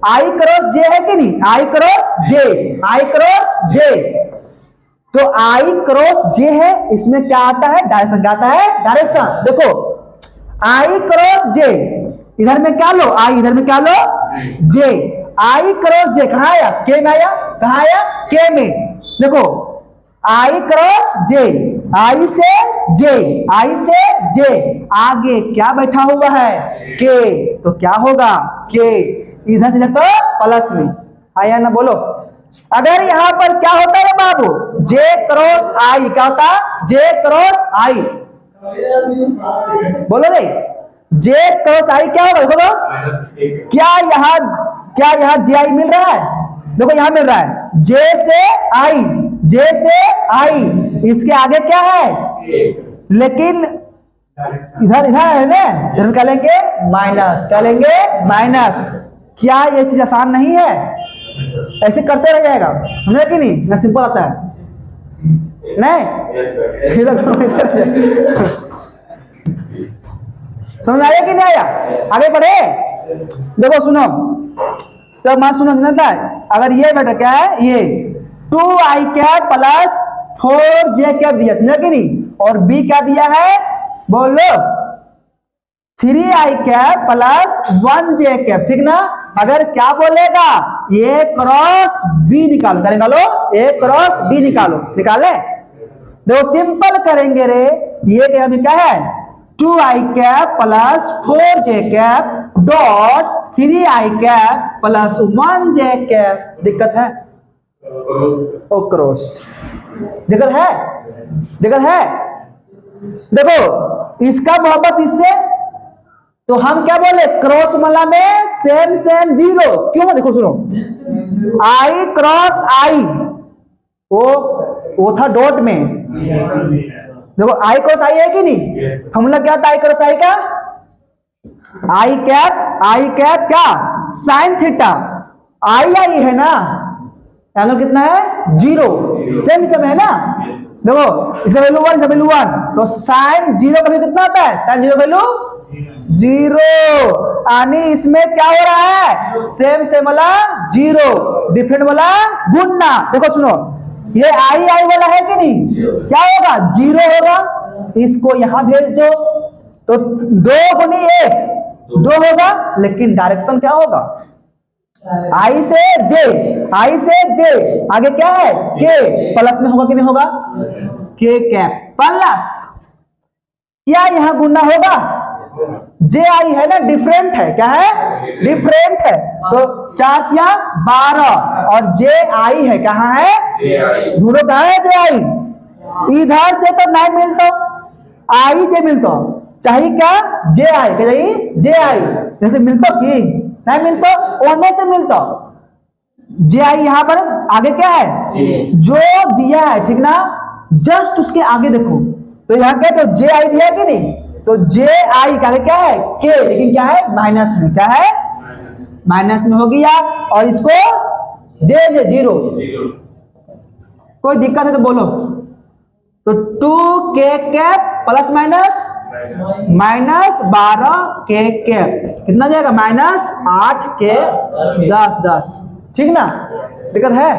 आई क्रॉस जे है कि नहीं, आई क्रॉस जे, आई क्रॉस जे। तो आई क्रॉस जे है, इसमें क्या आता है डायरेक्शन, क्या आता है डायरेक्शन। देखो आई क्रॉस जे, इधर में क्या लो आई, इधर में क्या लो जे, आई क्रॉस जे कहाँ आया, के में आया, कहाँ आया के में। देखो आई क्रॉस जे, आई से जे, आई से जे, आगे क्या बैठा हुआ है के, तो क्या होगा के, इधर से तो प्लस में आया ना, बोलो। अगर यहां पर क्या होता है बाबू, जे क्रॉस आई, क्या होता जे क्रॉस आई, बोलो रे, जे क्रॉस आई क्या होगा, देखो क्या यहाँ जे आई मिल रहा है, देखो यहां मिल रहा है जे से आई, जे से आई, इसके आगे क्या है, लेकिन इधर इधर है ना, इधर क्या लेंगे माइनस, क्या लेंगे माइनस। क्या ये चीज आसान नहीं है, ऐसे करते रह जाएगा, समझे कि नहीं, ना सिंपल आता है नहीं, समझ आया कि नहीं आया, आगे बढ़े। देखो सुनो, तो मैं सुनो समझता है, अगर ये बेटा क्या है, ये 2i cap plus 4j cap दिया, समझा कि नहीं, और b क्या दिया है, बोलो 3i cap plus 1j cap, ठीक ना। अगर क्या बोलेगा, a क्रॉस b निकालो, क्या निकालो, a क्रॉस b निकालो, निकाले, देखो सिंपल करेंगे रे, ये क्या है 2i cap plus 4j cap dot 3i cap plus 1j cap, दिक्कत है ओ क्रॉस, दिक्कत है, दिक्कत है। देखो इसका मोहब्बत इससे, तो हम क्या बोले क्रॉस मला में सेम सेम जीरो, क्यों, देखो सुनो, आई क्रॉस आई, वो था डॉट में, देखो आई क्रॉस आई है कि नहीं, फॉर्मूला क्या था आई क्रॉस आई का, आई कैप क्या साइन थीटा, आई है ना, एंगल कितना है जीरो, सेम सेम है ना, देखो इसका वैल्यू 1, इसका वैल्यू 1, तो साइन जीरो का कितना आता है, साइन जीरो वैल्यू जीरो, यानी इसमें क्या हो रहा है, सेम सेम वाला जीरो, डिफरेंट वाला गुणना। देखो सुनो, ये आई वाला है कि नहीं, क्या होगा जीरो होगा, इसको यहां भेज दो, तो 2 गुनी 1 2 होगा, लेकिन डायरेक्शन क्या होगा, आई से जे, आई से जे, आगे क्या है के, प्लस में होगा कि नहीं होगा, के कैप प्लस, क्या यहां गुणा होगा, जे आई है ना, डिफरेंट है, क्या है डिफरेंट है, तो 4 या 12 और जे आई है, कहां है, ढूंढो कहां है जे आई, इधर से तो नहीं मिलता, आई जे मिलता, चाहिए क्या जे आई, क्या चाहिए जे आई, जैसे मिलता कि नहीं मिलता, ओने से मिलता, जे आई यहां पर आगे क्या है जो दिया है, ठीक ना, जस्ट उसके आगे देखो, तो यहाँ क्या, तो जे आई दिया कि नहीं, तो जे आई का क्या है के, लेकिन क्या है माइनस में, क्या है माइनस में हो गया, और इसको जे जे जीरो, कोई दिक्कत है तो बोलो, तो 2k cap plus minus minus 12k cap, कितना जाएगा माइनस 8k 10, ठीक ना, दिक्कत है।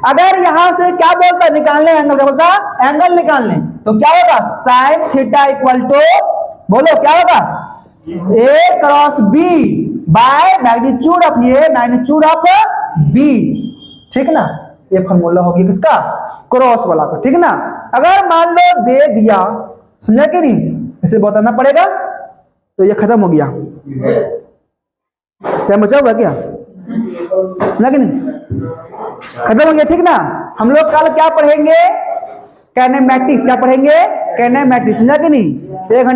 अगर यहां से क्या बोलता निकालने एंगल, क्या बोलता एंगल निकालने, तो क्या होगा साइन थीटा इक्वल टू, बोलो क्या होगा a cross b by magnitude of A magnitude of b, ठीक ना, ये फॉर्मूला होगी किसका, क्रॉस वाला का, ठीक ना। अगर मान लो दे दिया, समझा कि नहीं, इसे बताना पड़ेगा, तो ये खत्म हो गया, क्या बचा हुआ क्या, ना कि नहीं, खत्म हो गया, ठीक ना। हम लोग कल क्या पढ़ेंगे, कैनेमैटिक्स, क्या पढ़ेंगे कैनेमैटिक्स, समझा कि नहीं, 1 घंटे